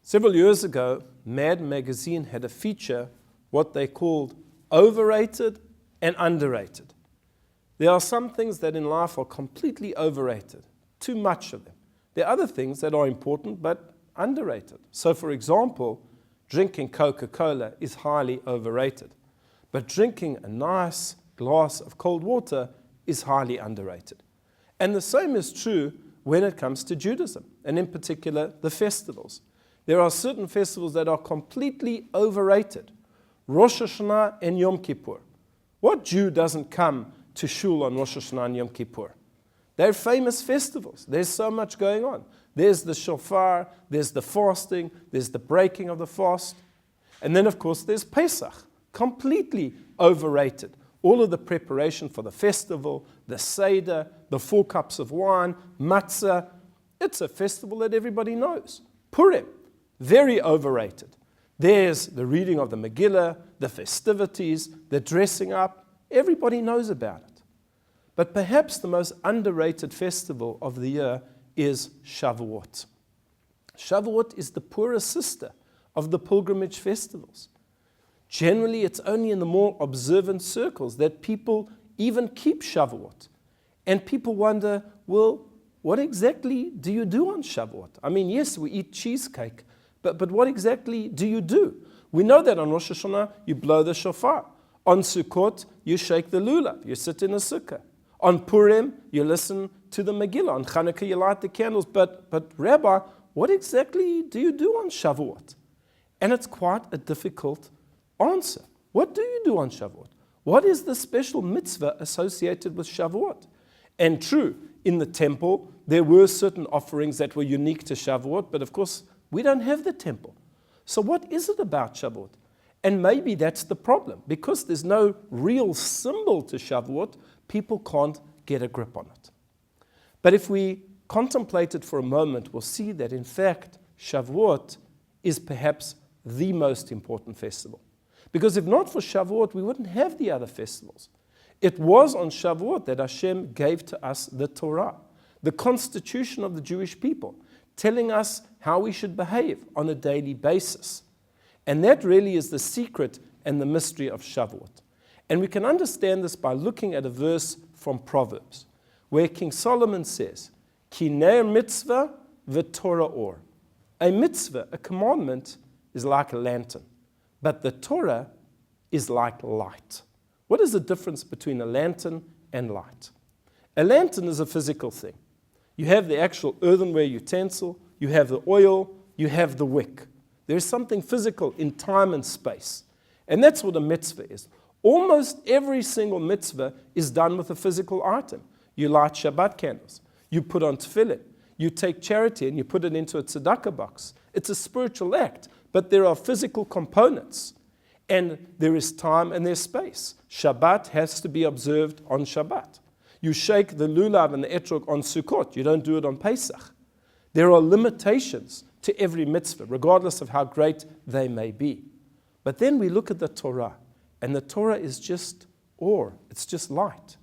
Several years ago, Mad Magazine had a feature, what they called overrated and underrated. There are some things that in life are completely overrated, too much of them. There are other things that are important but underrated. So for example, drinking Coca-Cola is highly overrated, but drinking a nice glass of cold water is highly underrated. And the same is true when it comes to Judaism, and in particular, the festivals. There are certain festivals that are completely overrated. Rosh Hashanah and Yom Kippur. What Jew doesn't come to shul on Rosh Hashanah and Yom Kippur? They're famous festivals. There's so much going on. There's the shofar, there's the fasting, there's the breaking of the fast. And then, of course, there's Pesach, completely overrated. All of the preparation for the festival, the Seder, the 4 cups of wine, matzah. It's a festival that everybody knows. Purim, very overrated. There's the reading of the Megillah, the festivities, the dressing up. Everybody knows about it. But perhaps the most underrated festival of the year is Shavuot. Shavuot is the poorer sister of the pilgrimage festivals. Generally, it's only in the more observant circles that people even keep Shavuot. And people wonder, well, what exactly do you do on Shavuot? I mean, yes, we eat cheesecake, but what exactly do you do? We know that on Rosh Hashanah, you blow the shofar. On Sukkot, you shake the lulav. You sit in a sukkah. On Purim, you listen to the Megillah. On Chanukah, you light the candles. But Rabbi, what exactly do you do on Shavuot? And it's quite a difficult answer. What do you do on Shavuot? What is the special mitzvah associated with Shavuot? And true, in the temple, there were certain offerings that were unique to Shavuot, but of course, we don't have the temple. So what is it about Shavuot? And maybe that's the problem. Because there's no real symbol to Shavuot, people can't get a grip on it. But if we contemplate it for a moment, we'll see that in fact, Shavuot is perhaps the most important festival. Because if not for Shavuot, we wouldn't have the other festivals. It was on Shavuot that Hashem gave to us the Torah, the constitution of the Jewish people, telling us how we should behave on a daily basis. And that really is the secret and the mystery of Shavuot. And we can understand this by looking at a verse from Proverbs, where King Solomon says, Ki ner mitzvah v'torah or. A mitzvah, a commandment, is like a lantern, but the Torah is like light. What is the difference between a lantern and light? A lantern is a physical thing. You have the actual earthenware utensil, you have the oil, you have the wick. There is something physical in time and space. And that's what a mitzvah is. Almost every single mitzvah is done with a physical item. You light Shabbat candles. You put on tefillin. You take charity and you put it into a tzedakah box. It's a spiritual act, but there are physical components. And there is time and there's space. Shabbat has to be observed on Shabbat. You shake the lulav and the etrog on Sukkot. You don't do it on Pesach. There are limitations to every mitzvah, regardless of how great they may be. But then we look at the Torah, and the Torah is just or. It's just light.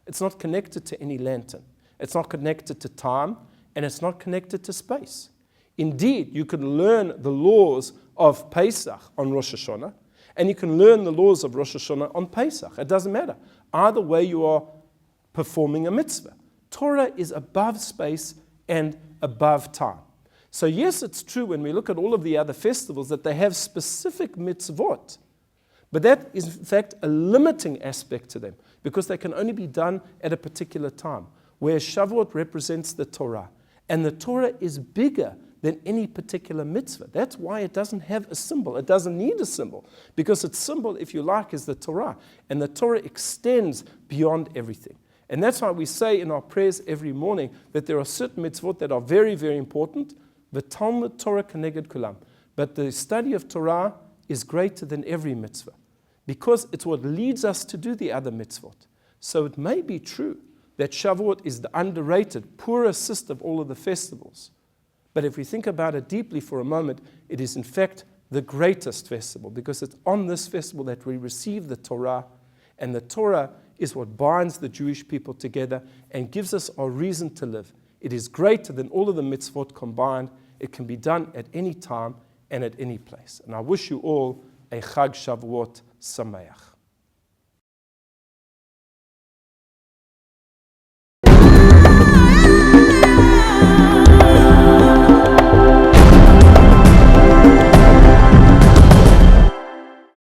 It's not connected to any lantern. It's not connected to time, and it's not connected to space. Indeed, you could learn the laws of Pesach on Rosh Hashanah, and you can learn the laws of Rosh Hashanah on Pesach. It doesn't matter. Either way, you are performing a mitzvah. Torah is above space and above time. So yes, it's true when we look at all of the other festivals that they have specific mitzvot, but that is in fact a limiting aspect to them because they can only be done at a particular time, whereas Shavuot represents the Torah, and the Torah is bigger than any particular mitzvah. That's why it doesn't have a symbol. It doesn't need a symbol because its symbol, if you like, is the Torah, and the Torah extends beyond everything. And that's why we say in our prayers every morning that there are certain mitzvot that are very, very important. The Talmud Torah keneged kulam. But the study of Torah is greater than every mitzvah because it's what leads us to do the other mitzvot. So it may be true that Shavuot is the underrated, poorer sister of all of the festivals. But if we think about it deeply for a moment, it is in fact the greatest festival because it's on this festival that we receive the Torah, and the Torah is what binds the Jewish people together and gives us our reason to live. It is greater than all of the mitzvot combined. It can be done at any time, and at any place. And I wish you all a Chag Shavuot Sameach.